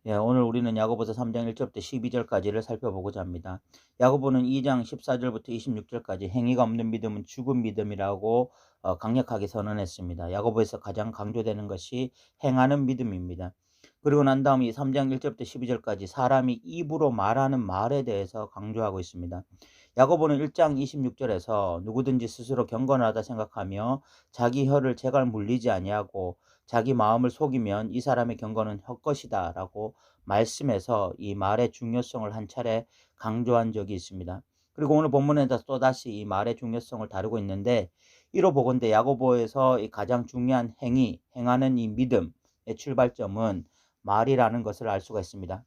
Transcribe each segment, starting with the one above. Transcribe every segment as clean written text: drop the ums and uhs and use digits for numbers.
예, 오늘 우리는 야고보서 3장 1절부터 12절까지를 살펴보고자 합니다. 야고보는 2장 14절부터 26절까지 행위가 없는 믿음은 죽은 믿음이라고 강력하게 선언했습니다. 야고보에서 가장 강조되는 것이 행하는 믿음입니다. 그리고 난 다음 이 3장 1절부터 12절까지 사람이 입으로 말하는 말에 대해서 강조하고 있습니다. 야고보는 1장 26절에서 누구든지 스스로 경건하다 생각하며 자기 혀를 제갈 물리지 아니하고 자기 마음을 속이면 이 사람의 경건은 헛것이다 라고 말씀에서 이 말의 중요성을 한 차례 강조한 적이 있습니다. 그리고 오늘 본문에서 또다시 이 말의 중요성을 다루고 있는데, 이로 보건대 야고보에서 이 가장 중요한 행위, 행하는 이 믿음의 출발점은 말이라는 것을 알 수가 있습니다.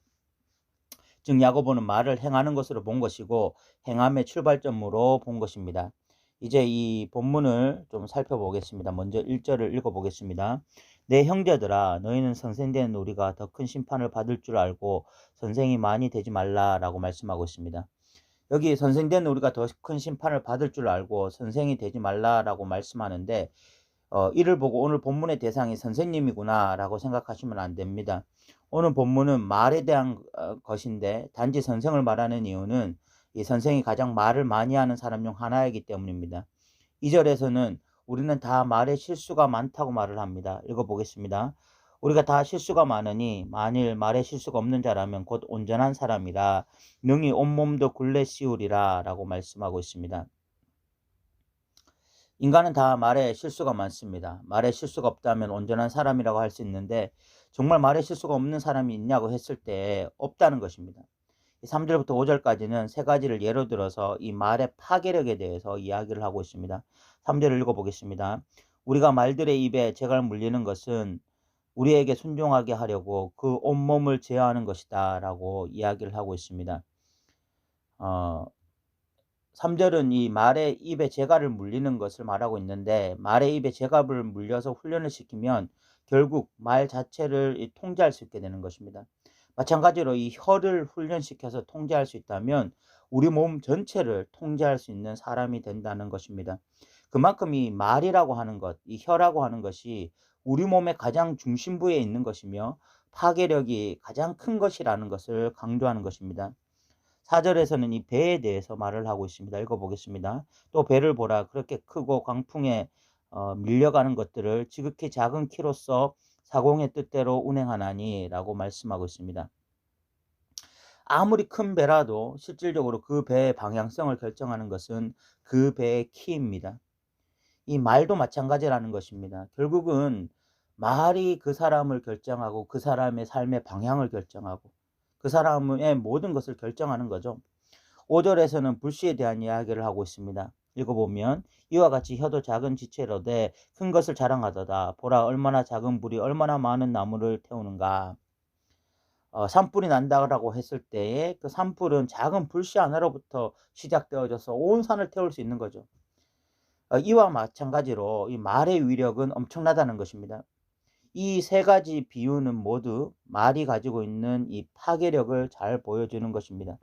즉 야고보는 말을 행하는 것으로 본 것이고 행함의 출발점으로 본 것입니다. 이제 이 본문을 좀 살펴보겠습니다. 먼저 1절을 읽어보겠습니다. 내 형제들아 너희는 선생된 우리가 더 큰 심판을 받을 줄 알고 선생이 많이 되지 말라라고 말씀하고 있습니다. 여기 선생된 우리가 더 큰 심판을 받을 줄 알고 선생이 되지 말라라고 말씀하는데, 이를 보고 오늘 본문의 대상이 선생님이구나라고 생각하시면 안 됩니다. 오늘 본문은 말에 대한 것인데 단지 선생을 말하는 이유는 이 선생이 가장 말을 많이 하는 사람 중 하나이기 때문입니다. 2절에서는 우리는 다 말에 실수가 많다고 말을 합니다. 읽어보겠습니다. 우리가 다 실수가 많으니 만일 말에 실수가 없는 자라면 곧 온전한 사람이라 능히 온몸도 굴레 씌우리라 라고 말씀하고 있습니다. 인간은 다 말에 실수가 많습니다. 말에 실수가 없다면 온전한 사람이라고 할 수 있는데, 정말 말에 실수가 없는 사람이 있냐고 했을 때 없다는 것입니다. 3절부터 5절까지는 세 가지를 예로 들어서 이 말의 파괴력에 대해서 이야기를 하고 있습니다. 3절을 읽어보겠습니다. 우리가 말들의 입에 재갈 물리는 것은 우리에게 순종하게 하려고 그 온몸을 제어하는 것이다 라고 이야기를 하고 있습니다. 3절은 이 말의 입에 재갈을 물리는 것을 말하고 있는데, 말의 입에 재갈을 물려서 훈련을 시키면 결국 말 자체를 통제할 수 있게 되는 것입니다. 마찬가지로 이 혀를 훈련시켜서 통제할 수 있다면 우리 몸 전체를 통제할 수 있는 사람이 된다는 것입니다. 그만큼 이 말이라고 하는 것, 이 혀라고 하는 것이 우리 몸의 가장 중심부에 있는 것이며 파괴력이 가장 큰 것이라는 것을 강조하는 것입니다. 4절에서는 이 배에 대해서 말을 하고 있습니다. 읽어보겠습니다. 또 배를 보라. 그렇게 크고 광풍에 밀려가는 것들을 지극히 작은 키로서 사공의 뜻대로 운행하나니 라고 말씀하고 있습니다. 아무리 큰 배라도 실질적으로 그 배의 방향성을 결정하는 것은 그 배의 키입니다. 이 말도 마찬가지라는 것입니다. 결국은 말이 그 사람을 결정하고 그 사람의 삶의 방향을 결정하고 그 사람의 모든 것을 결정하는 거죠. 5절에서는 불씨에 대한 이야기를 하고 있습니다. 읽어보면 이와 같이 혀도 작은 지체로되 큰 것을 자랑하도다. 보라 얼마나 작은 불이 얼마나 많은 나무를 태우는가. 산불이 난다라고 했을 때에 그 산불은 작은 불씨 하나로부터 시작되어져서 온 산을 태울 수 있는 거죠. 이와 마찬가지로 이 말의 위력은 엄청나다는 것입니다. 이 세 가지 비유는 모두 말이 가지고 있는 이 파괴력을 잘 보여주는 것입니다.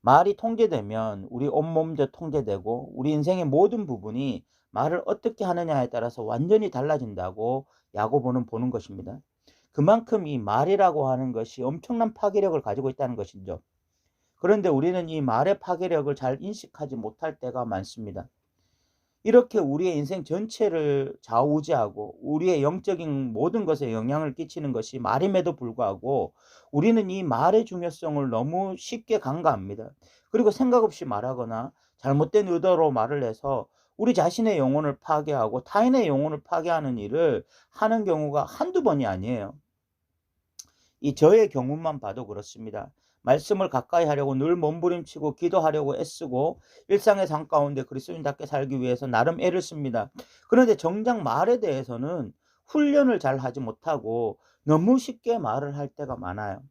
말이 통제되면 우리 온몸도 통제되고 우리 인생의 모든 부분이 말을 어떻게 하느냐에 따라서 완전히 달라진다고 야고보는 보는 것입니다. 그만큼 이 말이라고 하는 것이 엄청난 파괴력을 가지고 있다는 것이죠. 그런데 우리는 이 말의 파괴력을 잘 인식하지 못할 때가 많습니다. 이렇게 우리의 인생 전체를 좌우지하고 우리의 영적인 모든 것에 영향을 끼치는 것이 말임에도 불구하고 우리는 이 말의 중요성을 너무 쉽게 간과합니다. 그리고 생각 없이 말하거나 잘못된 의도로 말을 해서 우리 자신의 영혼을 파괴하고 타인의 영혼을 파괴하는 일을 하는 경우가 한두 번이 아니에요. 이 저의 경우만 봐도 그렇습니다. 말씀을 가까이 하려고 늘 몸부림치고 기도하려고 애쓰고 일상의 삶 가운데 그리스도인답게 살기 위해서 나름 애를 씁니다. 그런데 정작 말에 대해서는 훈련을 잘 하지 못하고 너무 쉽게 말을 할 때가 많아요.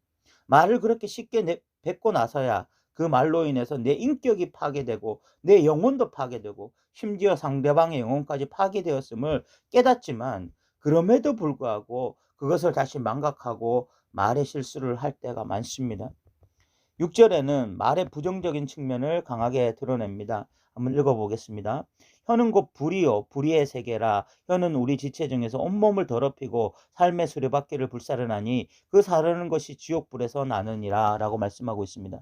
말을 그렇게 쉽게 뱉고 나서야 그 말로 인해서 내 인격이 파괴되고 내 영혼도 파괴되고 심지어 상대방의 영혼까지 파괴되었음을 깨닫지만, 그럼에도 불구하고 그것을 다시 망각하고 말의 실수를 할 때가 많습니다. 6절에는 말의 부정적인 측면을 강하게 드러냅니다. 한번 읽어보겠습니다. 혀는 곧 불이요 불의의 세계라. 혀는 우리 지체 중에서 온몸을 더럽히고 삶의 수레바퀴를 불사르나니 그 사르는 것이 지옥불에서 나느니라 라고 말씀하고 있습니다.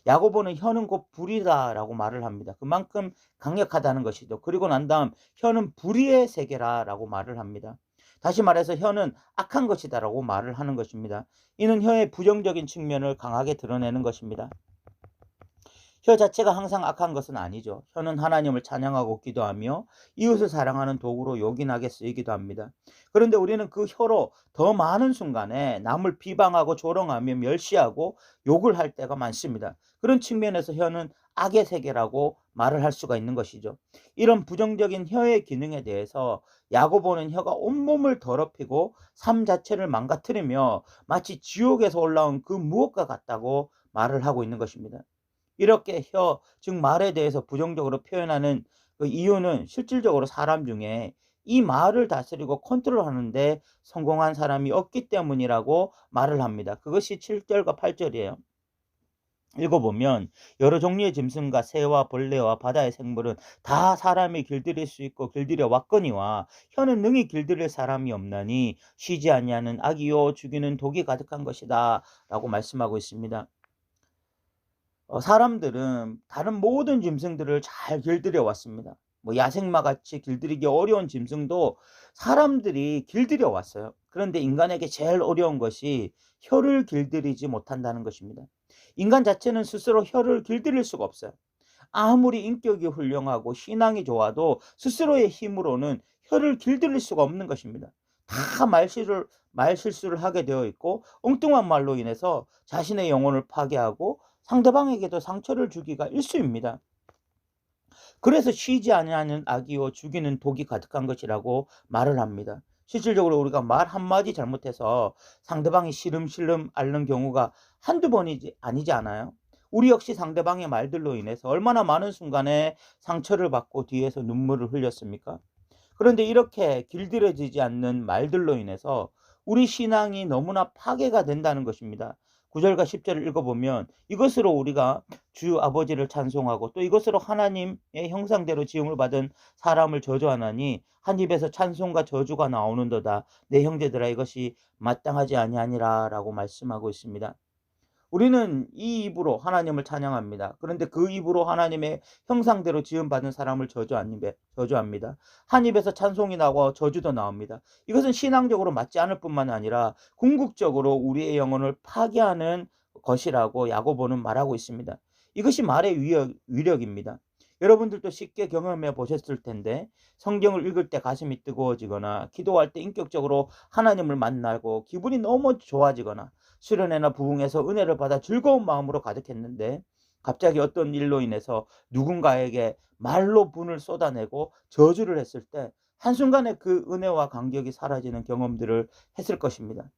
야고보는 혀는 곧 불이다라고 말을 합니다. 그만큼 강력하다는 것이죠. 그리고 난 다음 혀는 불의의 세계라라고 말을 합니다. 다시 말해서 혀는 악한 것이다라고 말을 하는 것입니다. 이는 혀의 부정적인 측면을 강하게 드러내는 것입니다. 혀 자체가 항상 악한 것은 아니죠. 혀는 하나님을 찬양하고 기도하며 이웃을 사랑하는 도구로 요긴하게 쓰이기도 합니다. 그런데 우리는 그 혀로 더 많은 순간에 남을 비방하고 조롱하며 멸시하고 욕을 할 때가 많습니다. 그런 측면에서 혀는 악의 세계라고 말을 할 수가 있는 것이죠. 이런 부정적인 혀의 기능에 대해서 야고보는 혀가 온몸을 더럽히고 삶 자체를 망가뜨리며 마치 지옥에서 올라온 그 무엇과 같다고 말을 하고 있는 것입니다. 이렇게 혀, 즉 말에 대해서 부정적으로 표현하는 그 이유는 실질적으로 사람 중에 이 말을 다스리고 컨트롤하는데 성공한 사람이 없기 때문이라고 말을 합니다. 그것이 7절과 8절이에요. 읽어보면 여러 종류의 짐승과 새와 벌레와 바다의 생물은 다 사람이 길들일 수 있고 길들여 왔거니와 혀는 능히 길들일 사람이 없나니 쉬지 아니하는 악이요 죽이는 독이 가득한 것이다 라고 말씀하고 있습니다. 사람들은 다른 모든 짐승들을 잘 길들여 왔습니다. 뭐 야생마같이 길들이기 어려운 짐승도 사람들이 길들여 왔어요. 그런데 인간에게 제일 어려운 것이 혀를 길들이지 못한다는 것입니다. 인간 자체는 스스로 혀를 길들일 수가 없어요. 아무리 인격이 훌륭하고 신앙이 좋아도 스스로의 힘으로는 혀를 길들일 수가 없는 것입니다. 다 말실수를 하게 되어 있고 엉뚱한 말로 인해서 자신의 영혼을 파괴하고 상대방에게도 상처를 주기가 일쑤입니다. 그래서 쉬지 아니하는 악이요 죽이는 독이 가득한 것이라고 말을 합니다. 실질적으로 우리가 말 한마디 잘못해서 상대방이 시름시름 앓는 경우가 한두 번이지 아니지 않아요? 우리 역시 상대방의 말들로 인해서 얼마나 많은 순간에 상처를 받고 뒤에서 눈물을 흘렸습니까? 그런데 이렇게 길들여지지 않는 말들로 인해서 우리 신앙이 너무나 파괴가 된다는 것입니다. 9절과 10절을 읽어보면 이것으로 우리가 주 아버지를 찬송하고 또 이것으로 하나님의 형상대로 지음을 받은 사람을 저주하나니 한 입에서 찬송과 저주가 나오는도다. 내 형제들아 이것이 마땅하지 아니하니라 라고 말씀하고 있습니다. 우리는 이 입으로 하나님을 찬양합니다. 그런데 그 입으로 하나님의 형상대로 지음받은 사람을 저주합니다. 한 입에서 찬송이 나고 저주도 나옵니다. 이것은 신앙적으로 맞지 않을 뿐만 아니라 궁극적으로 우리의 영혼을 파괴하는 것이라고 야고보는 말하고 있습니다. 이것이 말의 위력입니다. 여러분들도 쉽게 경험해 보셨을 텐데 성경을 읽을 때 가슴이 뜨거워지거나 기도할 때 인격적으로 하나님을 만나고 기분이 너무 좋아지거나 수련회나 부흥에서 은혜를 받아 즐거운 마음으로 가득했는데 갑자기 어떤 일로 인해서 누군가에게 말로 분을 쏟아내고 저주를 했을 때 한순간에 그 은혜와 감격이 사라지는 경험들을 했을 것입니다.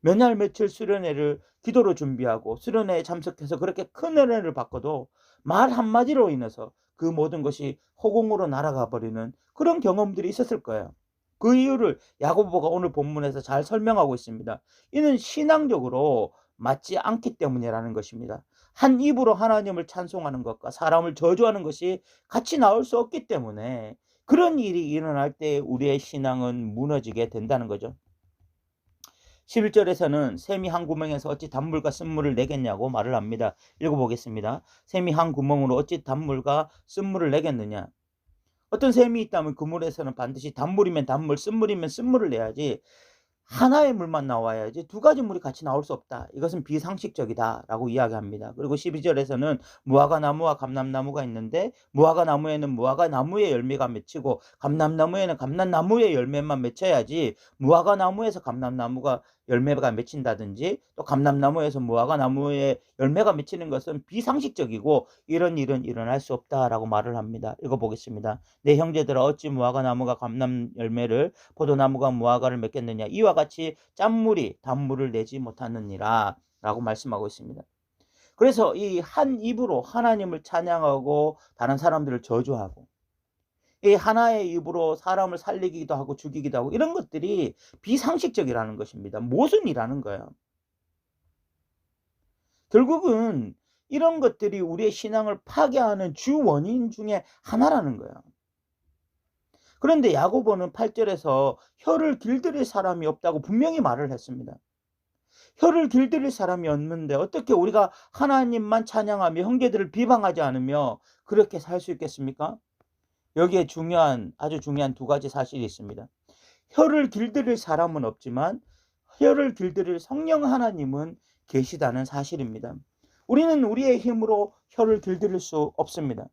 몇 날 며칠 수련회를 기도로 준비하고 수련회에 참석해서 그렇게 큰 은혜를 받고도 말 한마디로 인해서 그 모든 것이 허공으로 날아가 버리는 그런 경험들이 있었을 거예요. 그 이유를 야고보가 오늘 본문에서 잘 설명하고 있습니다. 이는 신앙적으로 맞지 않기 때문이라는 것입니다. 한 입으로 하나님을 찬송하는 것과 사람을 저주하는 것이 같이 나올 수 없기 때문에 그런 일이 일어날 때 우리의 신앙은 무너지게 된다는 거죠. 11절에서는 샘이 한 구멍에서 어찌 단물과 쓴물을 내겠냐고 말을 합니다. 읽어보겠습니다. 샘이 한 구멍으로 어찌 단물과 쓴물을 내겠느냐. 어떤 샘이 있다면 그 물에서는 반드시 단물이면 단물, 쓴물이면 쓴물을 내야지 하나의 물만 나와야지 두 가지 물이 같이 나올 수 없다. 이것은 비상식적이다 라고 이야기합니다. 그리고 12절에서는 무화과나무와 감람나무가 있는데 무화과나무에는 무화과나무의 열매가 맺히고 감람나무에는 감람나무의 열매만 맺혀야지 무화과나무에서 감람나무가 열매가 맺힌다든지 또 감람나무에서 무화과나무의 열매가 맺히는 것은 비상식적이고 이런 일은 일어날 수 없다라고 말을 합니다. 읽어보겠습니다. 내 형제들아 어찌 무화과나무가 감람 열매를 포도나무가 무화과를 맺겠느냐. 이와 같이 짠물이 단물을 내지 못하느니라 라고 말씀하고 있습니다. 그래서 이 한 입으로 하나님을 찬양하고 다른 사람들을 저주하고 이 하나의 입으로 사람을 살리기도 하고 죽이기도 하고 이런 것들이 비상식적이라는 것입니다. 모순이라는 거예요. 결국은 이런 것들이 우리의 신앙을 파괴하는 주 원인 중에 하나라는 거예요. 그런데 야고보는 8절에서 혀를 길들일 사람이 없다고 분명히 말을 했습니다. 혀를 길들일 사람이 없는데 어떻게 우리가 하나님만 찬양하며 형제들을 비방하지 않으며 그렇게 살 수 있겠습니까? 여기에 아주 중요한 두 가지 사실이 있습니다. 혀를 길들일 사람은 없지만 혀를 길들일 성령 하나님은 계시다는 사실입니다. 우리는 우리의 힘으로 혀를 길들일 수 없습니다.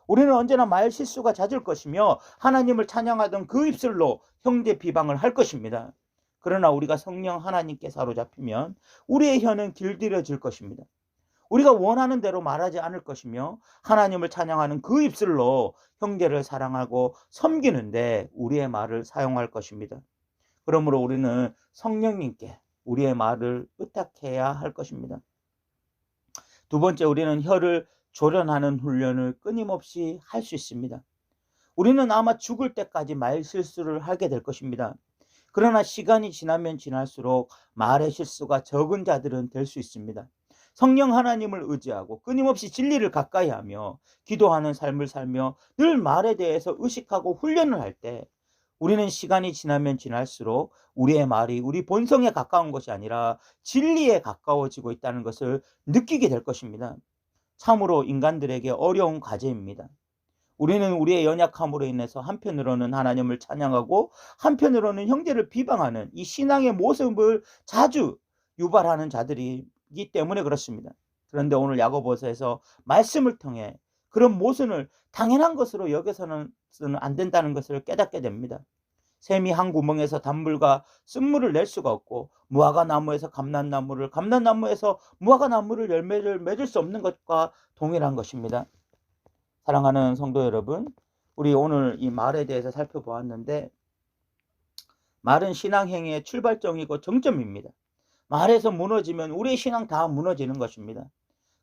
우리는 언제나 말 실수가 잦을 것이며 하나님을 찬양하던 그 입술로 형제 비방을 할 것입니다. 그러나 우리가 성령 하나님께 사로잡히면 우리의 혀는 길들여질 것입니다. 우리가 원하는 대로 말하지 않을 것이며 하나님을 찬양하는 그 입술로 형제를 사랑하고 섬기는데 우리의 말을 사용할 것입니다. 그러므로 우리는 성령님께 우리의 말을 의탁해야 할 것입니다. 두 번째, 우리는 혀를 조련하는 훈련을 끊임없이 할 수 있습니다. 우리는 아마 죽을 때까지 말 실수를 하게 될 것입니다. 그러나 시간이 지나면 지날수록 말의 실수가 적은 자들은 될 수 있습니다. 성령 하나님을 의지하고 끊임없이 진리를 가까이 하며 기도하는 삶을 살며 늘 말에 대해서 의식하고 훈련을 할 때 우리는 시간이 지나면 지날수록 우리의 말이 우리 본성에 가까운 것이 아니라 진리에 가까워지고 있다는 것을 느끼게 될 것입니다. 참으로 인간들에게 어려운 과제입니다. 우리는 우리의 연약함으로 인해서 한편으로는 하나님을 찬양하고 한편으로는 형제를 비방하는 이 신앙의 모습을 자주 유발하는 자들이기 때문에 그렇습니다. 그런데 오늘 야고보서에서 말씀을 통해 그런 모순을 당연한 것으로 여겨서는 안 된다는 것을 깨닫게 됩니다. 샘이 한 구멍에서 단물과 쓴물을 낼 수가 없고 무화과 나무에서 감람나무를, 감람나무에서 무화과 나무를 열매를 맺을 수 없는 것과 동일한 것입니다. 사랑하는 성도 여러분, 우리 오늘 이 말에 대해서 살펴보았는데 말은 신앙행위의 출발점이고 정점입니다. 말에서 무너지면 우리의 신앙 다 무너지는 것입니다.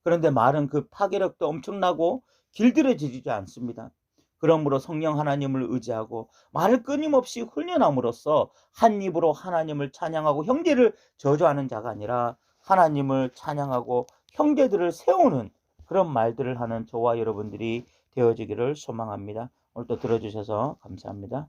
그런데 말은 그 파괴력도 엄청나고 길들여지지 않습니다. 그러므로 성령 하나님을 의지하고 말을 끊임없이 훈련함으로써 한 입으로 하나님을 찬양하고 형제를 저주하는 자가 아니라 하나님을 찬양하고 형제들을 세우는 그런 말들을 하는 저와 여러분들이 되어지기를 소망합니다. 오늘도 들어주셔서 감사합니다.